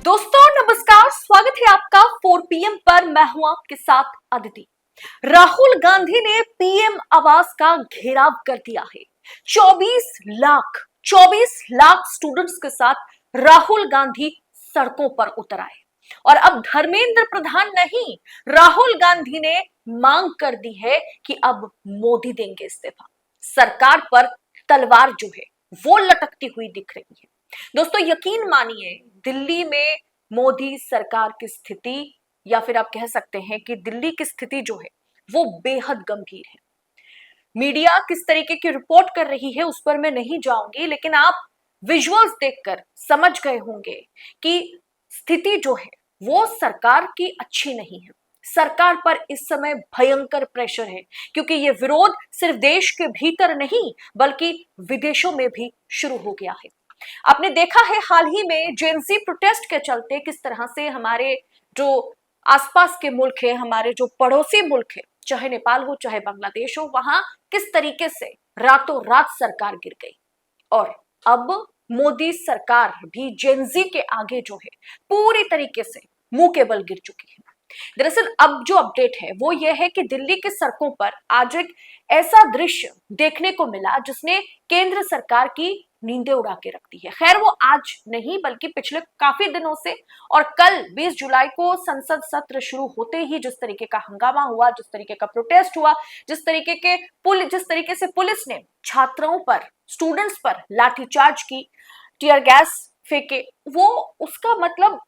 दोस्तों नमस्कार, स्वागत है आपका 4 PM पर। मैं हूं आपके साथ अदिति। राहुल गांधी ने पीएम आवास का घेराव कर दिया है। 24 लाख स्टूडेंट्स के साथ राहुल गांधी सड़कों पर उतर आए और अब धर्मेंद्र प्रधान नहीं, राहुल गांधी ने मांग कर दी है कि अब मोदी देंगे इस्तीफा। सरकार पर तलवार जो है वो लटकती हुई दिख रही है। दोस्तों यकीन मानिए, दिल्ली में मोदी सरकार की स्थिति, या फिर आप कह सकते हैं कि दिल्ली की स्थिति जो है वो बेहद गंभीर है। मीडिया किस तरीके की रिपोर्ट कर रही है उस पर मैं नहीं जाऊंगी, लेकिन आप विजुअल्स देखकर समझ गए होंगे कि स्थिति जो है वो सरकार की अच्छी नहीं है। सरकार पर इस समय भयंकर प्रेशर है, क्योंकि ये विरोध सिर्फ देश के भीतर नहीं बल्कि विदेशों में भी शुरू हो गया है। आपने देखा है हाल ही में जेनजी प्रोटेस्ट के चलते किस तरह से हमारे जो आसपास के मुल्क है, हमारे जो पड़ोसी मुल्क है, चाहे नेपाल हो चाहे बांग्लादेश हो, वहां किस तरीके से रातों रात सरकार गिर गई। और अब मोदी सरकार भी जेनजी के आगे जो है पूरी तरीके से मुंह के बल गिर चुकी है। दरअसल अब जो अपडेट है वो ये है कि दिल्ली की सड़कों पर आज एक ऐसा दृश्य देखने को मिला जिसने केंद्र सरकार की नींदें उड़ा के रख दी है। खैर वो आज नहीं बल्कि पिछले काफी दिनों से, और कल 20 जुलाई को संसद सत्र शुरू होते ही जिस तरीके का हंगामा हुआ, जिस तरीके का प्रोटेस्ट हुआ, जिस तरीके से पुलिस ने छात्रों पर, स्टूडेंट्स पर लाठीचार्ज की, टीयर गैस फेंके, वो उसका मतलब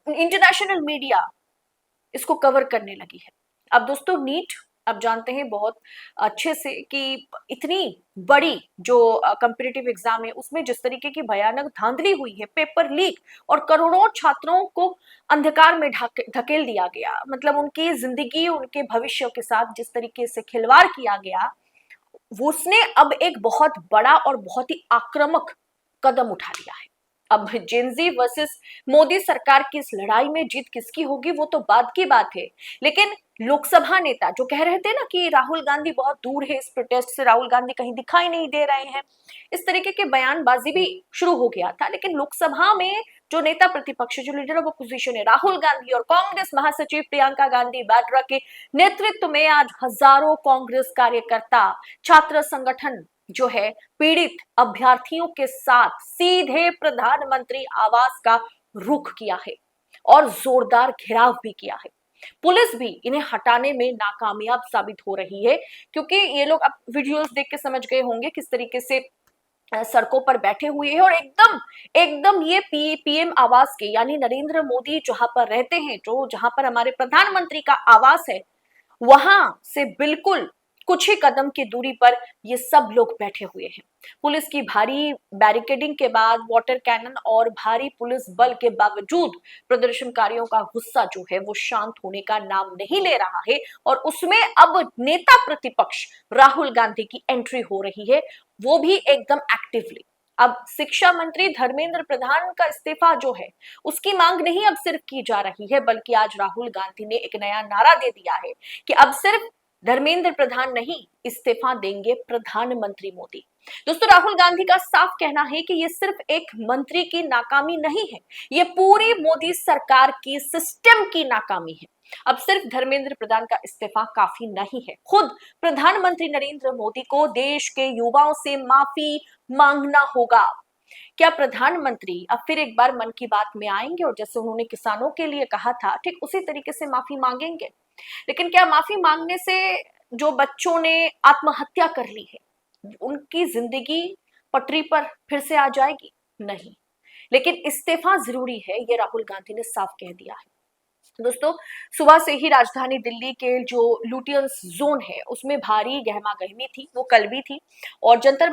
इंटरनेशनल मीडिया इसको कवर करने लगी है। अब दोस्तों नीट, अब जानते हैं बहुत अच्छे से कि इतनी बड़ी जो कॉम्पिटिटिव एग्जाम है उसमें जिस तरीके की भयानक धांधली हुई है, पेपर लीक, और करोड़ों छात्रों को अंधकार में धकेल दिया गया। मतलब उनकी जिंदगी, उनके भविष्य के साथ जिस तरीके से खिलवाड़ किया गया, उसने अब एक बहुत बड़ा और बहुत ही आक्रामक कदम उठा लिया है। अब जेनजी वर्सेस मोदी सरकार की इस लड़ाई में जीत किसकी होगी वो तो बाद की बात है, लेकिन लोकसभा नेता जो कह रहे थे ना कि राहुल गांधी बहुत दूर है इस प्रोटेस्ट से, राहुल गांधी कहीं दिखाई नहीं दे रहे हैं, इस तरीके के बयानबाजी भी शुरू हो गया था। लेकिन लोकसभा में जो नेता प्रतिपक्ष, जो लीडर ऑफ अपोजिशन है राहुल गांधी, और कांग्रेस महासचिव प्रियंका गांधी वाड्रा के नेतृत्व में आज हजारों कांग्रेस कार्यकर्ता, छात्र संगठन जो है पीड़ित अभ्यर्थियों के साथ सीधे प्रधानमंत्री आवास का रुख किया है और जोरदार घेराव भी किया है। पुलिस भी इन्हें हटाने में नाकामयाब साबित हो रही है, क्योंकि ये लोग अब वीडियोस देख के समझ गए होंगे किस तरीके से सड़कों पर बैठे हुए हैं। और एकदम एकदम ये पीएम आवास के, यानी नरेंद्र मोदी जहां पर रहते हैं, जो जहां पर हमारे प्रधानमंत्री का आवास है, वहां से बिल्कुल कुछ ही कदम की दूरी पर ये सब लोग बैठे हुए हैं। पुलिस की भारी बैरिकेडिंग के बाद, वाटर कैनन और भारी पुलिस बल के बावजूद प्रदर्शनकारियों का गुस्सा जो है वो शांत होने का नाम नहीं ले रहा है, और उसमें अब नेता प्रतिपक्ष राहुल गांधी की एंट्री हो रही है, वो भी एकदम एक्टिवली। अब शिक्षा मंत्री धर्मेंद्र प्रधान का इस्तीफा जो है उसकी मांग नहीं अब सिर्फ की जा रही है, बल्कि आज राहुल गांधी ने एक नया नारा दे दिया है कि अब सिर्फ धर्मेंद्र प्रधान नहीं, इस्तीफा देंगे प्रधानमंत्री मोदी। दोस्तों राहुल गांधी का साफ कहना है कि ये सिर्फ एक मंत्री की नाकामी नहीं है, ये पूरी मोदी सरकार की सिस्टम की नाकामी है। अब सिर्फ धर्मेंद्र प्रधान का इस्तीफा काफी नहीं है, खुद प्रधानमंत्री नरेंद्र मोदी को देश के युवाओं से माफी मांगना होगा। क्या प्रधानमंत्री अब फिर एक बार मन की बात में आएंगे और जैसे उन्होंने किसानों के लिए कहा था ठीक उसी तरीके से माफी मांगेंगे? लेकिन क्या माफी मांगने से जो बच्चों ने आत्महत्या कर ली है उनकी जिंदगी पटरी पर फिर से आ जाएगी? नहीं। लेकिन इस्तीफा जरूरी है, ये राहुल गांधी ने साफ कह दिया है। दोस्तों सुबह से ही राजधानी दिल्ली के जो लुटियंस जोन है उसमें भारी गहमा गहमी थी, वो कल भी थी, और जंतर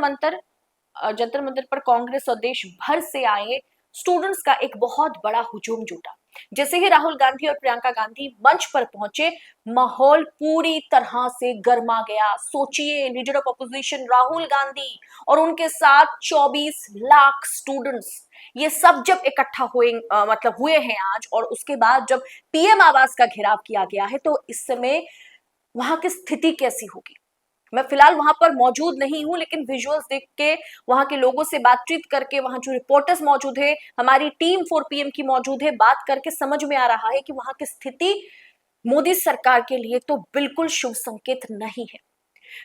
मंतर पर कांग्रेस और देश भर से आए स्टूडेंट्स का एक बहुत बड़ा हुजूम जुटा। जैसे ही राहुल गांधी और प्रियंका गांधी मंच पर पहुंचे, माहौल पूरी तरह से गर्मा गया। सोचिए, leader of opposition Rahul Gandhi और उनके साथ 24 लाख स्टूडेंट्स, ये सब जब इकट्ठा हुए हैं आज, और उसके बाद जब पीएम आवास का घेराव किया गया है, तो इस समय वहां की स्थिति कैसी होगी मैं फिलहाल वहां पर मौजूद नहीं हूं, लेकिन विजुअल्स देख के, वहां के लोगों से बातचीत करके, वहां जो रिपोर्टर्स मौजूद है, हमारी टीम 4 PM की मौजूद है, बात करके समझ में आ रहा है कि वहां की स्थिति मोदी सरकार के लिए तो बिल्कुल शुभ संकेत नहीं है।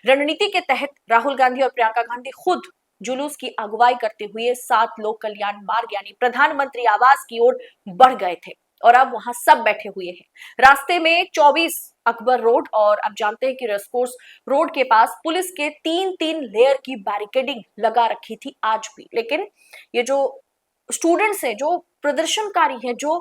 रणनीति के तहत राहुल गांधी और प्रियंका गांधी खुद जुलूस की अगुवाई करते हुए 7 लोक कल्याण मार्ग यानी प्रधानमंत्री आवास की ओर बढ़ गए थे और अब वहां सब बैठे हुए हैं। रास्ते में 24 अकबर रोड और आप जानते हैं कि रेसकोर्स रोड के पास पुलिस के 3-3 लेयर की बैरिकेडिंग लगा रखी थी आज भी। लेकिन ये जो स्टूडेंट्स हैं, जो प्रदर्शनकारी हैं, जो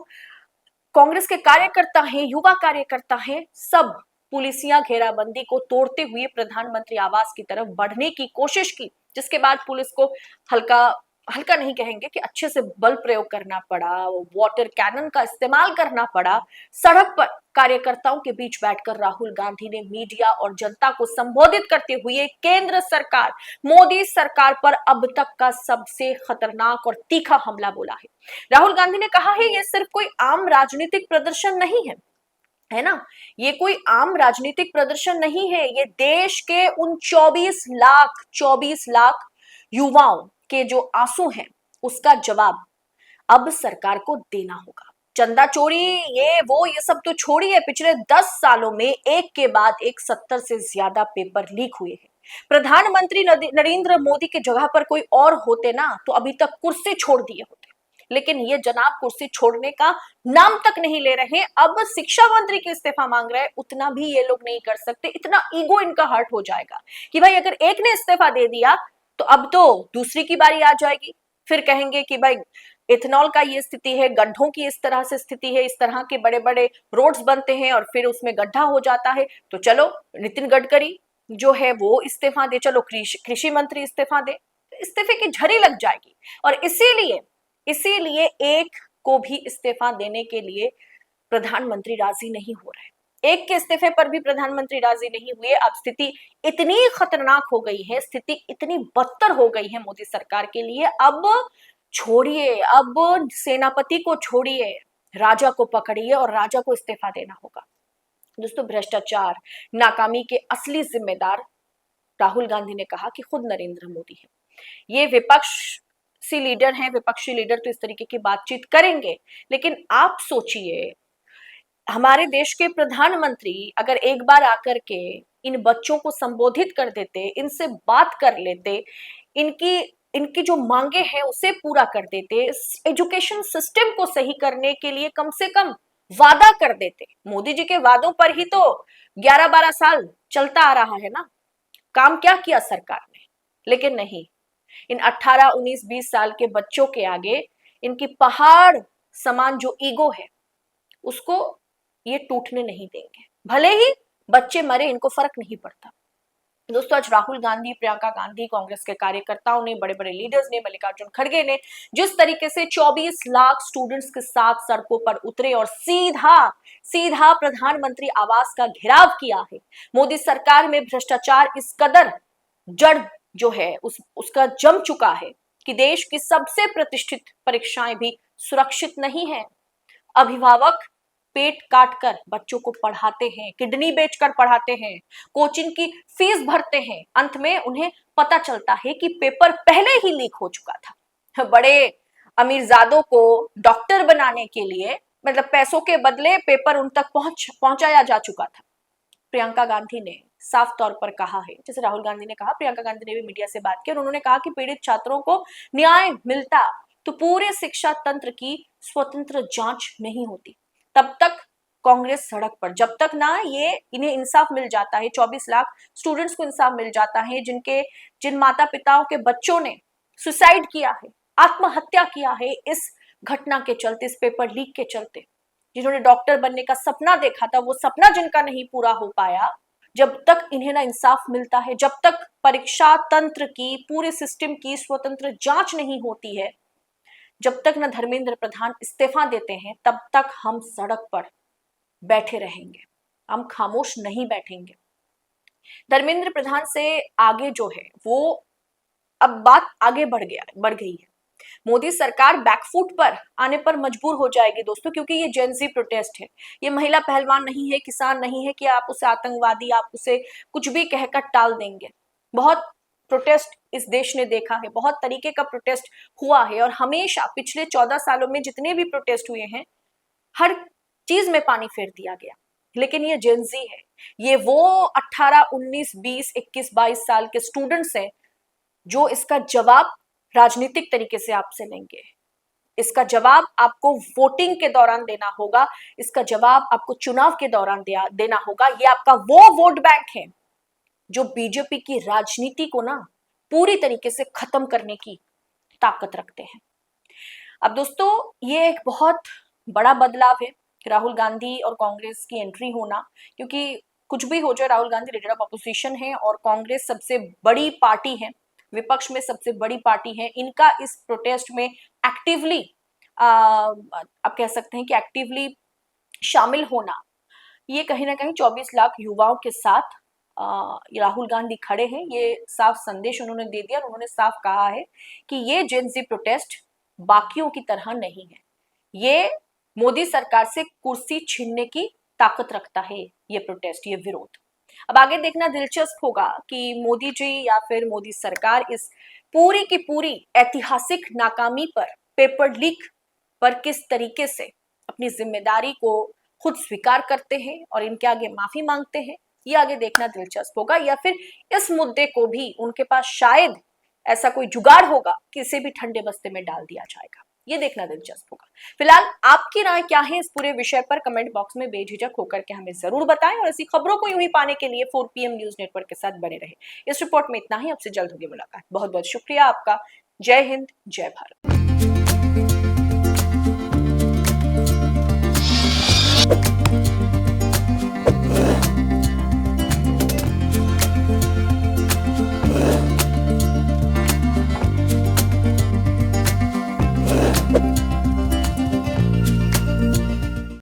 कांग्रेस के कार्यकर्ता हैं, युवा कार्यकर्ता हैं, सब पुलिसिया घेराबंदी को तोड़ते हुए प्रधानमंत्री आवास की तरफ बढ़ने की कोशिश की, जिसके बाद पुलिस को हल्का हल्का नहीं कहेंगे कि अच्छे से बल प्रयोग करना पड़ा, वाटर कैनन का इस्तेमाल करना पड़ा। सड़क पर कार्यकर्ताओं के बीच बैठकर राहुल गांधी ने मीडिया और जनता को संबोधित करते हुए केंद्र सरकार, मोदी सरकार पर अब तक का सबसे खतरनाक और तीखा हमला बोला है। राहुल गांधी ने कहा है, यह सिर्फ कोई आम राजनीतिक प्रदर्शन नहीं है ना, ये कोई आम राजनीतिक प्रदर्शन नहीं है, ये देश के उन 24 लाख युवाओं के जो आंसू हैं उसका जवाब अब सरकार को देना होगा। चंदा चोरी, ये सब तो छोड़िए, पिछले 10 सालों में एक के बाद एक 70 से ज्यादा पेपर लीक हुए हैं। प्रधानमंत्री नरेंद्र मोदी की जगह पर कोई और होते ना तो अभी तक कुर्सी छोड़ दिए होते, लेकिन ये जनाब कुर्सी छोड़ने का नाम तक नहीं ले रहे। अब शिक्षा मंत्री के इस्तीफा मांग रहे हैं, उतना भी ये लोग नहीं कर सकते, इतना ईगो इनका हर्ट हो जाएगा कि भाई अगर एक ने इस्तीफा दे दिया तो अब तो दूसरी की बारी आ जाएगी। फिर कहेंगे कि भाई इथेनॉल का ये स्थिति है, गड्ढों की इस तरह से स्थिति है, इस तरह के बड़े बड़े रोड्स बनते हैं और फिर उसमें गड्ढा हो जाता है, तो चलो नितिन गडकरी जो है वो इस्तीफा दे, चलो कृषि मंत्री इस्तीफा दे, इस्तीफे की झड़ी लग जाएगी। और इसीलिए एक को भी इस्तीफा देने के लिए प्रधानमंत्री राजी नहीं हो रहे। एक के इस्तीफे पर भी प्रधानमंत्री राजी नहीं हुए। अब स्थिति इतनी खतरनाक हो गई है, स्थिति इतनी बदतर हो गई है मोदी सरकार के लिए। अब छोड़िए, अब सेनापति को छोड़िए, राजा को पकड़िए और राजा को इस्तीफा देना होगा। दोस्तों, भ्रष्टाचार, नाकामी के असली जिम्मेदार राहुल गांधी ने कहा कि खुद नरेंद्र मोदी है। ये विपक्षी लीडर हैं, विपक्षी लीडर तो इस तरीके की बातचीत करेंगे, लेकिन आप सोचिए हमारे देश के प्रधानमंत्री अगर एक बार आकर के इन बच्चों को संबोधित कर देते, इनसे बात कर लेते, इनकी इनकी जो मांगे हैं उसे पूरा कर देते, एजुकेशन सिस्टम को सही करने के लिए कम से कम वादा कर देते। मोदी जी के वादों पर ही तो 11-12 साल चलता आ रहा है ना, काम क्या किया सरकार ने? लेकिन नहीं, इन 18, 19, 20 साल के बच्चों के आगे इनकी पहाड़ समान जो ईगो है उसको ये टूटने नहीं देंगे। भले ही बच्चे मरे, इनको फर्क नहीं पड़ता। दोस्तों, आज राहुल गांधी, प्रियंका गांधी, कांग्रेस के कार्यकर्ताओं ने, बड़े बड़े लीडर्स ने, मल्लिकार्जुन खड़गे ने जिस तरीके से 24 लाख स्टूडेंट्स के साथ सड़कों पर उतरे और सीधा प्रधानमंत्री आवास का घेराव किया है। मोदी सरकार में भ्रष्टाचार इस कदर जड़ जो है उसका जम चुका है कि देश की सबसे प्रतिष्ठित परीक्षाएं भी सुरक्षित नहीं है। अभिभावक पेट काट कर बच्चों को पढ़ाते हैं, किडनी बेचकर पढ़ाते हैं, कोचिंग की फीस भरते हैं, अंत में उन्हें पता चलता है कि पेपर पहले ही लीक हो चुका था। बड़े अमीरजादों को डॉक्टर बनाने के लिए, मतलब पैसों के बदले पेपर उन तक पहुंचाया जा चुका था। प्रियंका गांधी ने साफ तौर पर कहा है, जैसे राहुल गांधी ने कहा, प्रियंका गांधी ने भी मीडिया से बात की और उन्होंने कहा कि पीड़ित छात्रों को न्याय मिलता तो पूरे शिक्षा तंत्र की स्वतंत्र जांच नहीं होती। तब तक कांग्रेस सड़क पर, जब तक ना इन्हें इंसाफ मिल जाता है, 24 लाख स्टूडेंट्स को इंसाफ मिल जाता है, जिन माता पिताओं के बच्चों ने सुसाइड किया है, आत्महत्या किया है इस घटना के चलते, इस पेपर लीक के चलते, जिन्होंने डॉक्टर बनने का सपना देखा था, वो सपना जिनका नहीं पूरा हो पाया, जब तक इन्हें ना इंसाफ मिलता है, जब तक परीक्षा तंत्र की, पूरे सिस्टम की स्वतंत्र जांच नहीं होती है, जब तक न धर्मेंद्र प्रधान इस्तीफा देते हैं, तब तक हम सड़क पर बैठे रहेंगे, हम खामोश नहीं बैठेंगे। धर्मेंद्र प्रधान से आगे जो है वो अब बात आगे बढ़ गई है। मोदी सरकार बैकफुट पर आने पर मजबूर हो जाएगी दोस्तों, क्योंकि ये जेनजी प्रोटेस्ट है। ये महिला पहलवान नहीं है, किसान नहीं है कि आप उसे आतंकवादी, आप उसे कुछ भी कहकर टाल देंगे। बहुत प्रोटेस्ट इस देश ने देखा है, बहुत तरीके का प्रोटेस्ट हुआ है, और हमेशा पिछले 14 सालों में जितने भी प्रोटेस्ट हुए हैं, हर चीज में पानी फेर दिया गया। लेकिन ये जेनजी है, ये वो 18, 19, 20, 21, 22 साल के स्टूडेंट्स हैं जो इसका जवाब राजनीतिक तरीके से आपसे लेंगे। इसका जवाब आपको वोटिंग के दौरान देना होगा, इसका जवाब आपको चुनाव के दौरान देना होगा। ये आपका वो वोट बैंक है जो बीजेपी की राजनीति को ना पूरी तरीके से खत्म करने की ताकत रखते हैं। अब दोस्तों, ये एक बहुत बड़ा बदलाव है, राहुल गांधी और कांग्रेस की एंट्री होना, क्योंकि कुछ भी हो जाए, Rahul Gandhi leader of opposition है और कांग्रेस सबसे बड़ी पार्टी है, विपक्ष में सबसे बड़ी पार्टी है। इनका इस प्रोटेस्ट में एक्टिवली आप कह सकते हैं कि एक्टिवली शामिल होना, ये कहीं ना कहीं 24 लाख युवाओं के साथ राहुल गांधी खड़े हैं। ये साफ संदेश उन्होंने दे दिया और उन्होंने साफ कहा है कि ये जेनजी प्रोटेस्ट बाकियों की तरह नहीं है, ये मोदी सरकार से कुर्सी छीनने की ताकत रखता है। ये प्रोटेस्ट, ये विरोध अब आगे देखना दिलचस्प होगा कि मोदी जी या फिर मोदी सरकार इस पूरी की पूरी ऐतिहासिक नाकामी पर, पेपर लीक पर किस तरीके से अपनी जिम्मेदारी को खुद स्वीकार करते हैं और इनके आगे माफी मांगते हैं। ये आगे देखना दिलचस्प होगा, या फिर इस मुद्दे को भी उनके पास शायद ऐसा कोई जुगाड़ होगा कि इसे भी ठंडे बस्ते में डाल दिया जाएगा। ये देखना दिलचस्प होगा। फिलहाल आपकी राय क्या है इस पूरे विषय पर कमेंट बॉक्स में बेझिझक होकर के हमें जरूर बताएं, और ऐसी खबरों को यूं ही पाने के लिए 4 PM न्यूज नेटवर्क के साथ बने रहे। इस रिपोर्ट में इतना ही, आपसे जल्द होगी मुलाकात। बहुत बहुत शुक्रिया आपका। जय हिंद, जय भारत।